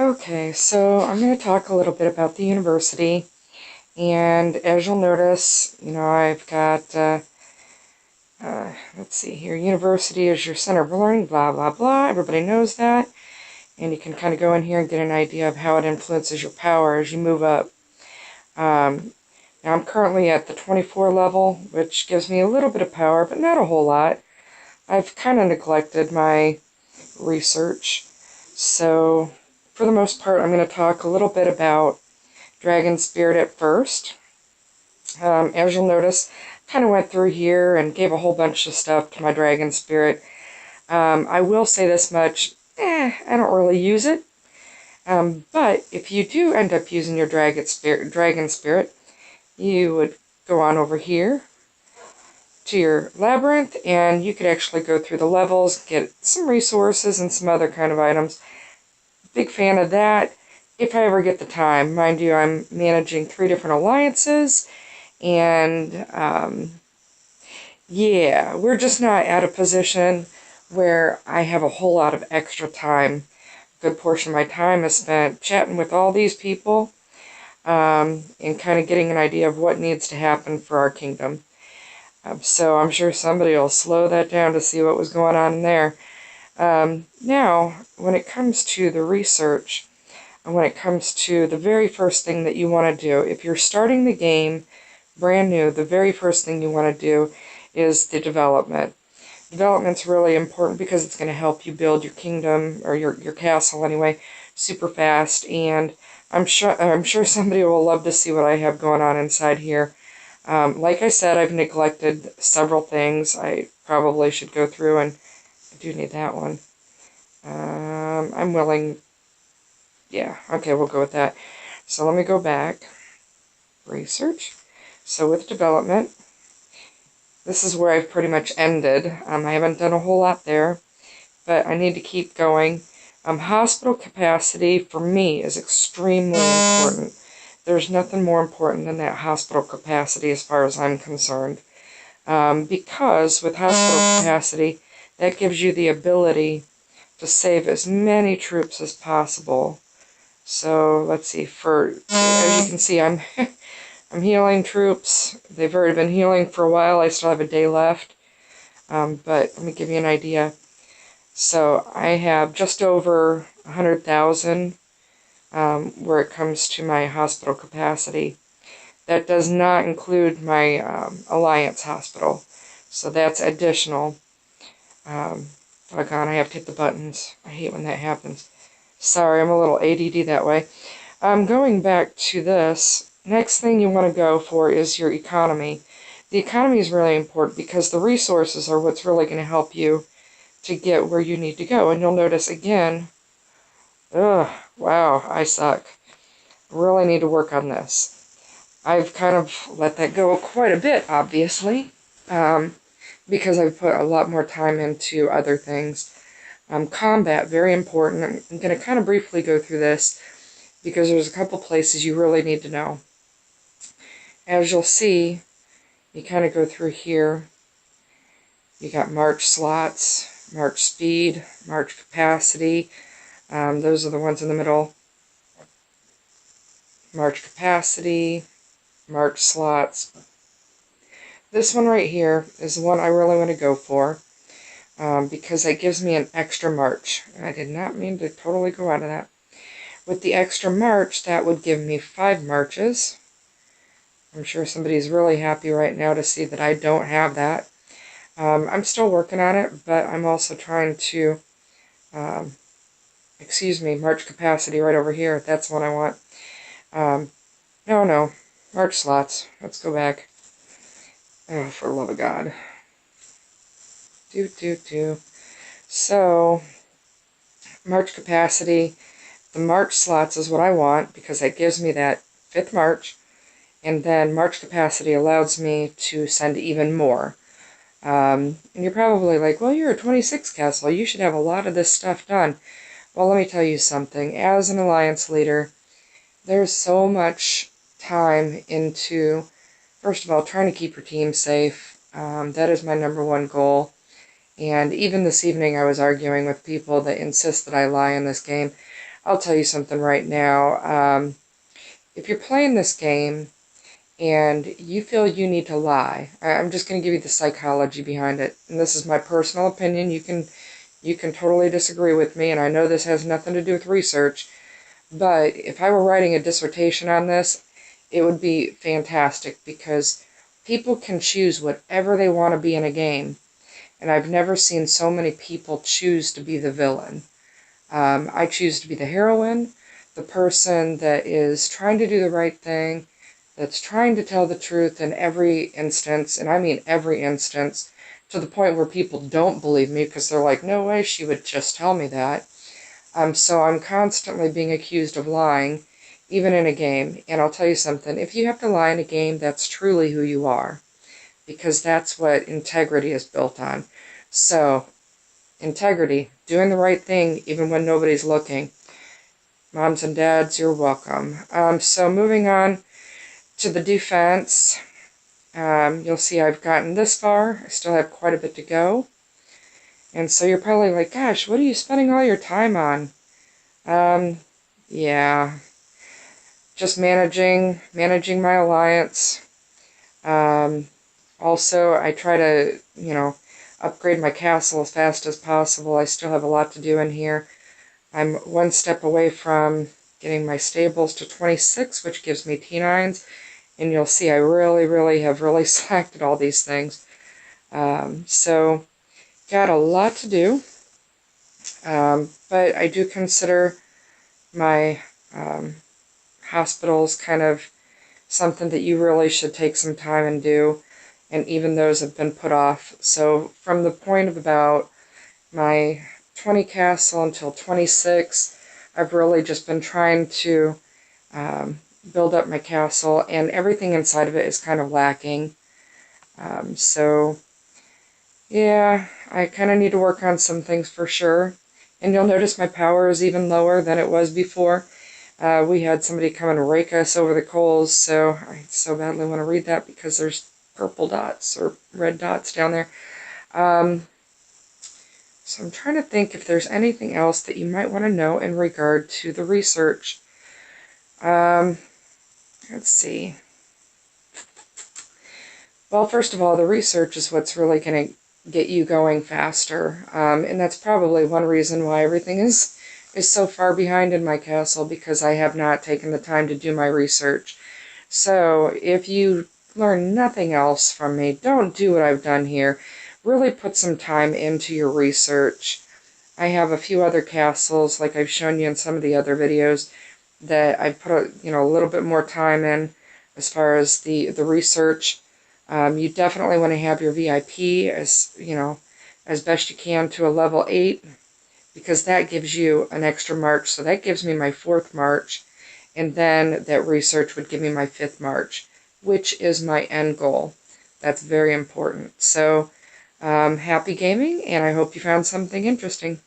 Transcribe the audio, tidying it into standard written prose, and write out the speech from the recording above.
Okay, so I'm going to talk a little bit about the university, and as you'll notice, I've got, let's see here, university is your center of learning, blah, blah, blah, everybody knows that, and you can kind of go in here and get an idea of how it influences your power as you move up. Now I'm currently at the 24 level, which gives me a little bit of power, but not a whole lot. I've kind of neglected my research, so for the most part, I'm going to talk a little bit about Dragon Spirit at first. As you'll notice, kind of went through here and gave a whole bunch of stuff to my Dragon Spirit. I will say this much, I don't really use it. But if you do end up using your Dragon Spirit, you would go on over here to your labyrinth, and you could actually go through the levels, get some resources and some other kind of items. Big fan of that if I ever get the time. Mind you, I'm managing 3 different alliances, and yeah, we're just not at a position where I have a whole lot of extra time. A good portion of my time is spent chatting with all these people and kind of getting an idea of what needs to happen for our kingdom. So I'm sure somebody will slow that down to see what was going on in there. Now, when it comes to the research, and when it comes to the very first thing that you want to do, if you're starting the game brand new, the very first thing you want to do is the development. Development's really important because it's going to help you build your kingdom, or your castle anyway, super fast, and I'm sure somebody will love to see what I have going on inside here. Like I said, I've neglected several things. I probably should go through, and I do need that one. I'm willing, yeah, okay, we'll go with that. So let me go back. Research. So with development, this is where I've pretty much ended. I haven't done a whole lot there, but I need to keep going. Hospital capacity, for me, is extremely important. There's nothing more important than that hospital capacity as far as I'm concerned. Because with hospital capacity, that gives you the ability to save as many troops as possible. So let's see, as you can see, I'm healing troops. They've already been healing for a while. I still have a day left. But let me give you an idea. So I have just over 100,000 where it comes to my hospital capacity. That does not include my Alliance hospital. So that's additional. Doggone, I have to hit the buttons. I hate when that happens. Sorry, I'm a little ADD that way. Going back to this, next thing you want to go for is your economy. The economy is really important because the resources are what's really going to help you to get where you need to go. And you'll notice again, wow, I suck. Really need to work on this. I've kind of let that go quite a bit, obviously, because I've put a lot more time into other things. Combat, very important. I'm going to kind of briefly go through this because there's a couple places you really need to know. As you'll see, you kind of go through here. You got march slots, march speed, march capacity. Those are the ones in the middle. March capacity, march slots. This one right here is the one I really want to go for because it gives me an extra march. I did not mean to totally go out of that. With the extra march, that would give me 5 marches. I'm sure somebody's really happy right now to see that I don't have that. I'm still working on it, but I'm also trying to, march capacity right over here. That's what I want. No, march slots. Let's go back. Oh, for the love of God. So, march capacity. The march slots is what I want because that gives me that 5th march. And then march capacity allows me to send even more. And you're probably like, well, you're a 26 castle. You should have a lot of this stuff done. Well, let me tell you something. As an alliance leader, there's so much time into, first of all, trying to keep your team safe. That is my #1 goal. And even this evening I was arguing with people that insist that I lie in this game. I'll tell you something right now. If you're playing this game and you feel you need to lie, I'm just going to give you the psychology behind it. And this is my personal opinion. You can totally disagree with me, and I know this has nothing to do with research, but if I were writing a dissertation on this, it would be fantastic because people can choose whatever they want to be in a game. And I've never seen so many people choose to be the villain. I choose to be the heroine, the person that is trying to do the right thing, that's trying to tell the truth in every instance, and I mean every instance, to the point where people don't believe me because they're like, no way she would just tell me that. So I'm constantly being accused of lying, even in a game. And I'll tell you something, if you have to lie in a game, that's truly who you are, because that's what integrity is built on. So, integrity, doing the right thing even when nobody's looking. Moms and dads, you're welcome. So moving on to the defense, you'll see I've gotten this far. I still have quite a bit to go. And so you're probably like, gosh, what are you spending all your time on? Yeah, just managing my alliance. Also, I try to, upgrade my castle as fast as possible. I still have a lot to do in here. I'm one step away from getting my stables to 26, which gives me T9s. And you'll see I really have slacked at all these things. So, got a lot to do. But I do consider my hospitals kind of something that you really should take some time and do. And even those have been put off. So from the point of about my 20 castle until 26, I've really just been trying to build up my castle, and everything inside of it is kind of lacking. So yeah, I kind of need to work on some things for sure. And you'll notice my power is even lower than it was before. We had somebody come and rake us over the coals, so I so badly want to read that because there's purple dots or red dots down there. So I'm trying to think if there's anything else that you might want to know in regard to the research. Let's see. Well, first of all, the research is what's really going to get you going faster. And that's probably one reason why everything is so far behind in my castle, because I have not taken the time to do my research. So if you learn nothing else from me, don't do what I've done here. Really put some time into your research. I have a few other castles, like I've shown you in some of the other videos, that I've put a little bit more time in as far as the research. You definitely want to have your VIP as best you can to a level 8, because that gives you an extra march. So that gives me my 4th march, and then that research would give me my 5th march, which is my end goal. That's very important. So happy gaming, and I hope you found something interesting.